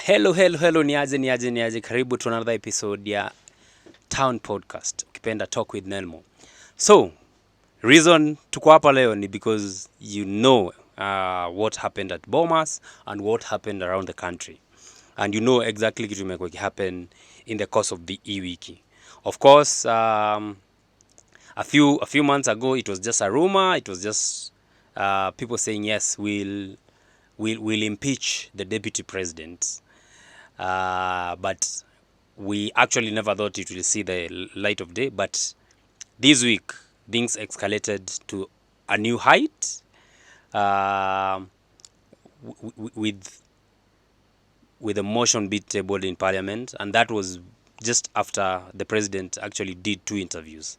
Hello, niaje. Karibu to another episode ya TaWN Podcast. Ukipenda talk with Nelmo. So, reason tuko hapa leo ni because you know what happened at Bomas and what happened around the country. And you know exactly kitu imekuwa happen in the course of the e-wiki. Of course, a few months ago it was just a rumor. It was just people saying yes, we'll impeach the deputy president. But we actually never thought it will see the light of day. But this week, things escalated to a new height with a motion being tabled in Parliament, and that was just after the president actually did 2 interviews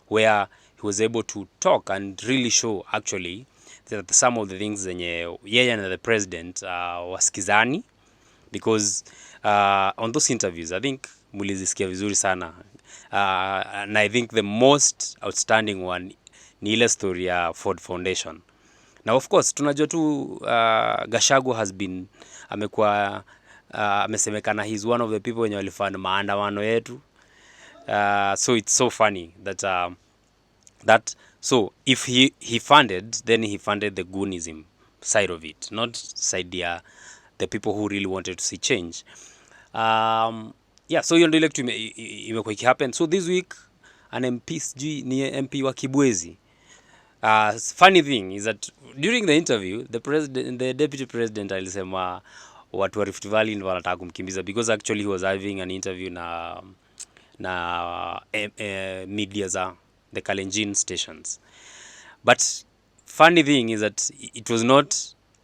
where he was able to talk and really show actually that some of the things zenye yeye na the president wasikizani, because on those interviews I think mulizisikia vizuri sana, and I think the most outstanding one ni ile story ya Ford Foundation. Now of course tunajua tu Gachagua has been amekuwa amesemekana he's one of the people wenye walifanya maandamano yetu, so it's so funny that so if he funded, then he funded the goonism side of it, not side ya the people who really wanted to see change. So hiyo ndio ile kitu imekuwa happen. So this week an MP ni MP wa Kibwezi. Funny thing is that during the interview the deputy president alisema watu wa Rift Valley ndio wanataka kumkimbiza, because actually he was having an interview na media za the Kalenjin stations. But funny thing is that it was not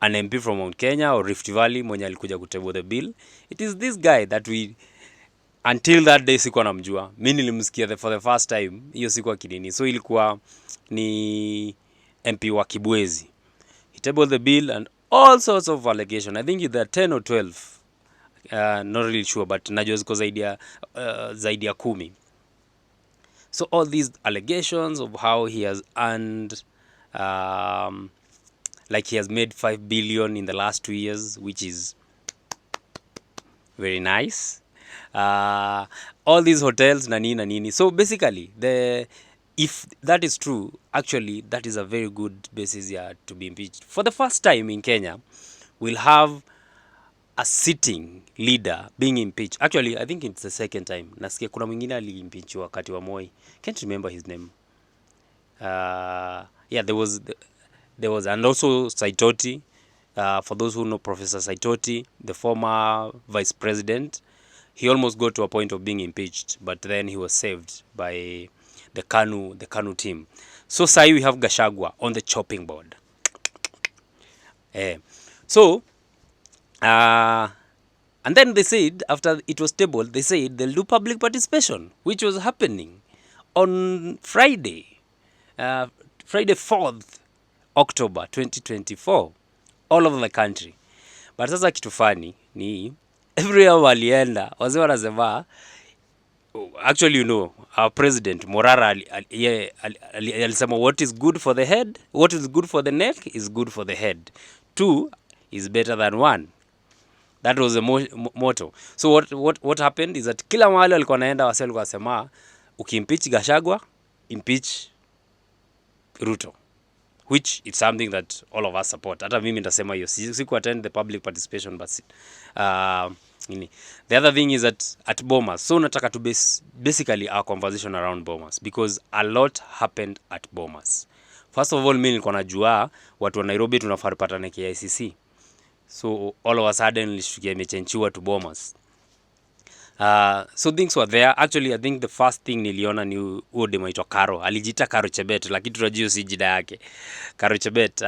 an MP from Mount Kenya or Rift Valley mwenye alikuja kutable the bill. It is this guy that we until that day sikuwa namjua. Mimi nilimsikia for the first time hiyo siku akidini. So ilikuwa ni MP wa Kibwezi. He tabled the bill and all sorts of allegations. I think there are 10 or 12. Not really sure, but najua ziko zaidi ya 10. So all these allegations of how he has earned like he has made 5 billion in the last 2 years, which is very nice. All these hotels na nini. So basically, if that is true, actually that is a very good basis to be impeached. For the first time in Kenya, we'll have a sitting leader being impeached. Actually, I think it's the second time. Nasikia kuna mwingine aliimpeach wakati wa Moi. Can't remember his name. There was and also Saitoti. For those who know Professor Saitoti, the former vice president, he almost got to a point of being impeached, but then he was saved by the KANU team. So say we have Gachagua on the chopping board. And then they said, after it was tabled, they said they'll do public participation, which was happening on Friday 4th October 2024, all over the country. But sasa kitu funny ni everywhere walienda wazee wanasema, actually our president Morara alisema what is good for the head, what is good for the neck is good for the head. 2 is better than 1. That was the motto. So what happened is that kila mahali walikuwa naenda wase walikuwa wasema ukimpeach Gachagua, impeach Ruto, which is something that all of us support. Hata mimi nitasema hiyo. Siku attend the public participation, but the other thing is that at Bomas, so nataka to basically our conversation around Bomas, because a lot happened at Bomas. First of all, mimi nilikuwa najua watu wa Nairobi tunafaa patane KICC. So all of a sudden nilishtukia imechenchiwa to Bomas. So things were there. Actually, I think the first thing niliona ni huo demo aitwa Caro. Alijiita Caro Chebet, lakini tunajua si jina yake. Caro Chebet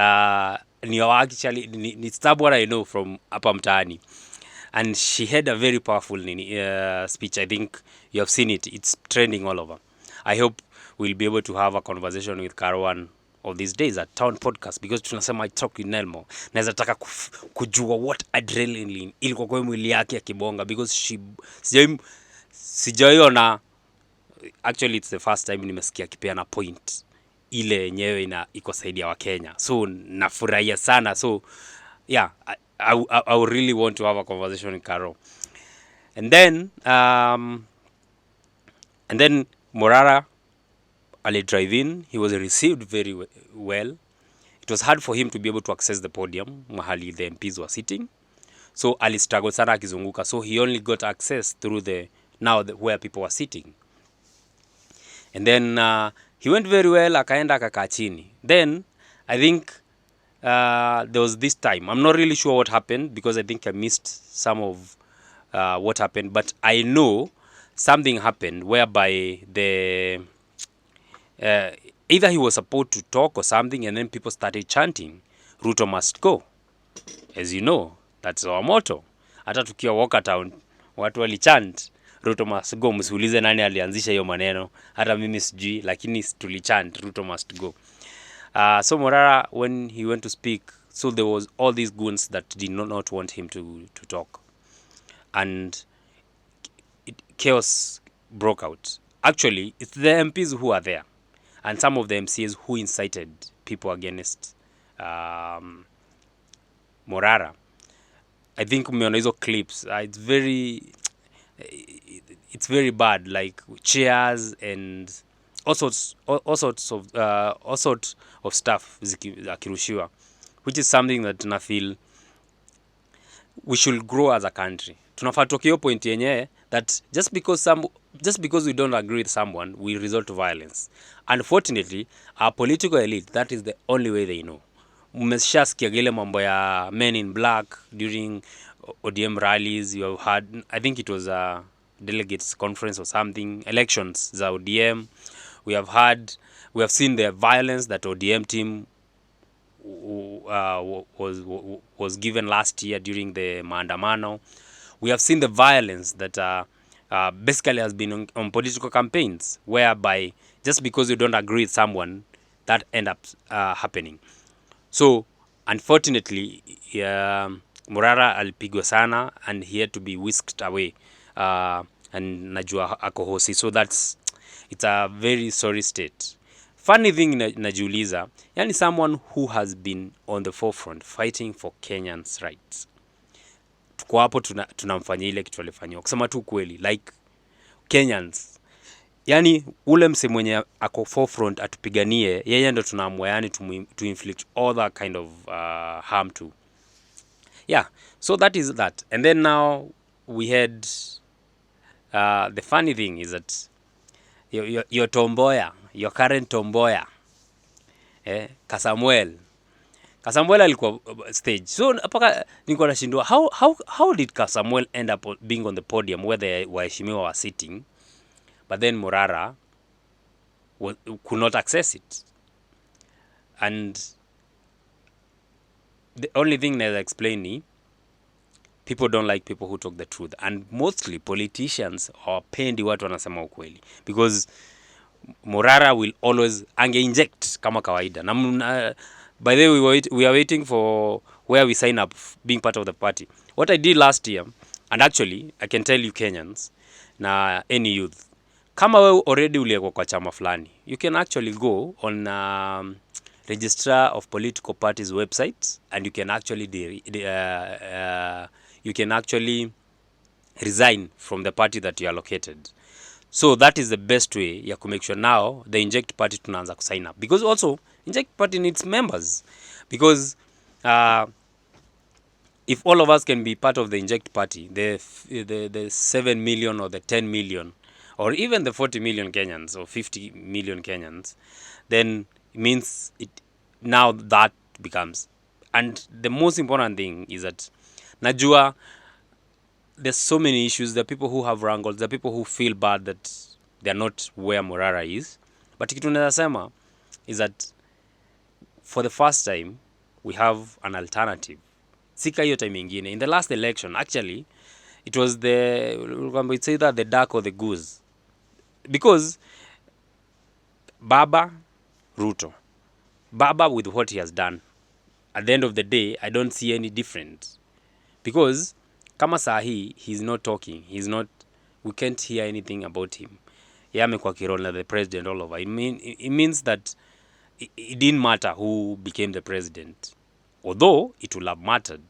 ni actually ni someone I know from hapa mtaani. And she had a very powerful speech. I think you have seen it. It's trending all over. I hope we'll be able to have a conversation with Caro one of these days at TaWN Podcast, because tunasema I talk with Nelmo. Naweza taka kujua what adrenaline ilikuwa kwa mwili yake akibonga, because sijaiona. Actually it's the first time nimesikia akipeana point ile yenyewe iko saidia wa Kenya. So nafurahia sana. So I would really want to have a conversation with Caro. And then Morara Ali drive in. He was received very well. It was hard for him to be able to access the podium mahali the MPs were sitting. So ali struggle sana akizunguka. So he only got access through where people were sitting. And then he went very well, akaenda akakaa chini. Then I think there was this time. I'm not really sure what happened because I think I missed some of what happened. But I know something happened whereby either he was supposed to talk or something, and then people started chanting, Ruto must go. As you know, that's our motto. Hata tukiwa Walkertown, watu walichant Ruto must go. Msiulize nani alianzisha hiyo maneno, hata mimi sijui, lakini tulichant Ruto must go. So Morara, when he went to speak, so there was all these goons that did not want him to talk. And chaos broke out. Actually, it's the MPs who are there. And some of the MCAs who incited people against Morara. I think umeona hizo clips. It's very bad, like chairs and all sorts of stuff akirushiwa, which is something that na feel we should grow as a country. Tunafaa toke hiyo point yenyewe that just because we don't agree with someone, we resort to violence. Unfortunately, our political elite, that is the only way they know. Mmeshasikia gile mambo ya men in black during ODM rallies. You have had, I think it was a delegates conference or something, elections za ODM. We have seen the violence that ODM team was given last year during the maandamano. We have seen the violence that basically has been on political campaigns, whereby just because you don't agree with someone, that end up happening. So unfortunately, Morara alipigwa sana and he had to be whisked away, and najua ako hosi. So it's a very sorry state. Funny thing najiuliza, yani someone who has been on the forefront fighting for Kenyans' rights, tuko hapo tunamfanyia ile kitu alifanywa. Kusema tu kweli, like Kenyans, yani ule mse mwenye ako forefront atupiganie, yeye ndo tunaamua yani to inflict all that kind of harm to. Yeah, so that is that. And then now we had the funny thing is that your tomboya, your current tomboya, Kasamuel alikuwa stage. So mpaka nilikuwa nashindwa how did Kasamuel end up being on the podium where the waheshimiwa were sitting, but then Morara could not access it. And the only thing that explain, people don't like people who talk the truth, and mostly politicians hawapendi watu wanasema ukweli, because Morara will always inject kama kawaida. By the way, we are waiting for where we sign up being part of the party. What I did last year, and actually I can tell you Kenyans na any youth, kama wewe already uliekwa kwa chama fulani, you can actually go on Registrar of Political Parties website, and you can actually resign from the party that you are located. So that is the best way ya to make sure now the Inject Party tunaanza ku sign up, because also Inject Party needs members, because if all of us can be part of the Inject Party, the 7 million or the 10 million or even the 40 million Kenyans or 50 million Kenyans, then it means now that becomes. And the most important thing is that najua there's so many issues. There are people who have wrangles. There are people who feel bad that they're not where Morara is. But kitu nasema is that for the first time, we have an alternative. Sika hiyo time ingine. In the last election, actually, it was it's either the duck or the goose. Because Baba, Ruto. Baba, with what he has done, at the end of the day, I don't see any difference. Because kama sahi, he's not talking. We can't hear anything about him. Amekuwa kirole the president all over. It means that it didn't matter who became the president. Although it would have mattered.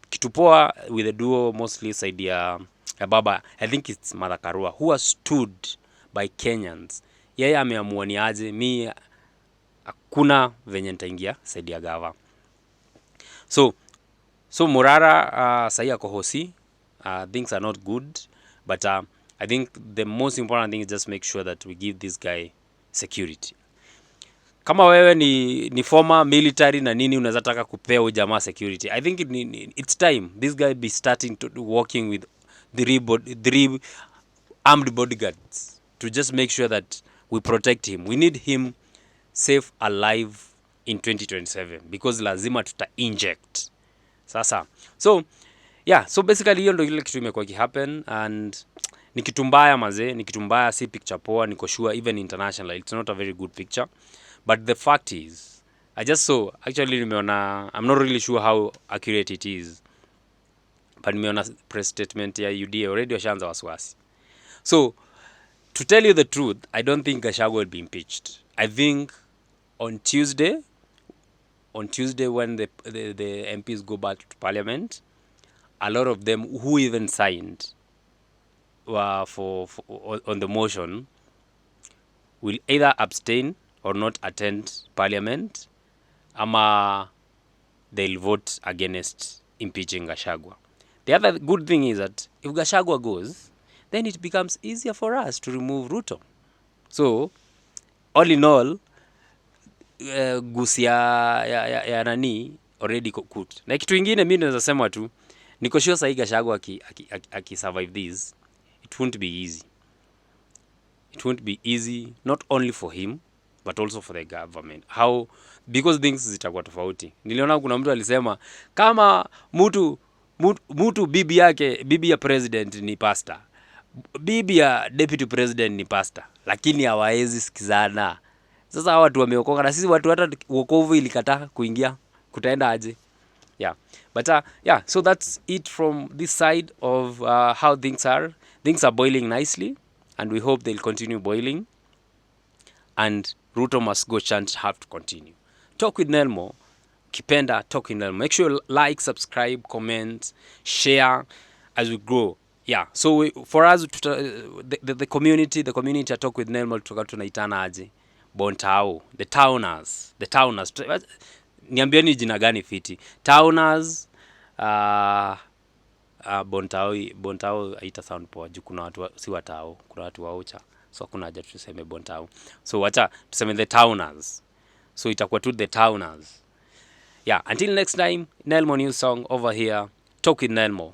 Kitu kitu poa with the duo mostly side ya baba, I think it's Mother Karua, who has stood by Kenyans. Yeye ameamua ni aje, mi hakuna venye nitaingia side ya gava. So Morara sahi ako hosi. Things are not good, but I think the most important thing is just make sure that we give this guy security. Kama wewe ni former military na nini unaweza taka kupea huyu jamaa security, I think it's time this guy be starting to working with three armed bodyguards to just make sure that we protect him. We need him safe alive in 2027 because lazima tuta inject sasa. So basically hiyo ndio ile kitu imekuwa kihappen, and ni kitu mbaya mazee, ni kitu mbaya, si picture poa, niko sure even international it's not a very good picture. But the fact is, I just saw, actually nimeona, I'm not really sure how accurate it is, but nimeona press statement ya UDA already washaanza wasiwasi. So to tell you the truth, I don't think Gachagua will be impeached. I think on Tuesday when the MPs go back to parliament, a lot of them who even signed on the motion will either abstain or not attend parliament, ama they'll vote against impeaching Gachagua. The other good thing is that if Gachagua goes, then it becomes easier for us to remove Ruto. So all in all, gusi ya nani already cooked. Na kitu ingine mimi naweza sema tu, niko sure sahi Gachagua aki survive this, it won't be easy. It won't be easy, not only for him but also for the government. How? Because things zitakuwa tofauti. Niliona kuna mtu alisema kama mtu bibi ya president ni pastor, bibi ya deputy president ni pastor, lakini hawaezi sikizana. Sasa hawa watu wameokoka na sisi watu hata wokovu ilikataa kuingia, kutaenda aje? Yeah. But so that's it from this side of how things are. Things are boiling nicely, and we hope they'll continue boiling, and Ruto must go chant have to continue. Talk with Nelmo. Kipenda, talk with Nelmo. Make sure you like, subscribe, comment, share as we grow. Yeah, so for us, the community at Talk with Nelmo, tunaitana aje? Bontao, the towners. Niambieni jina gani fiti? Towners, Bontao haita sound poa juu kuna watu si watao, kuna watu waocha. So kuna haja tuseme Bontao. So wacha tuseme the towners. So itakuwa tu the towners. Yeah, until next time, Nelmo Newsong over here. Talk with Nelmo.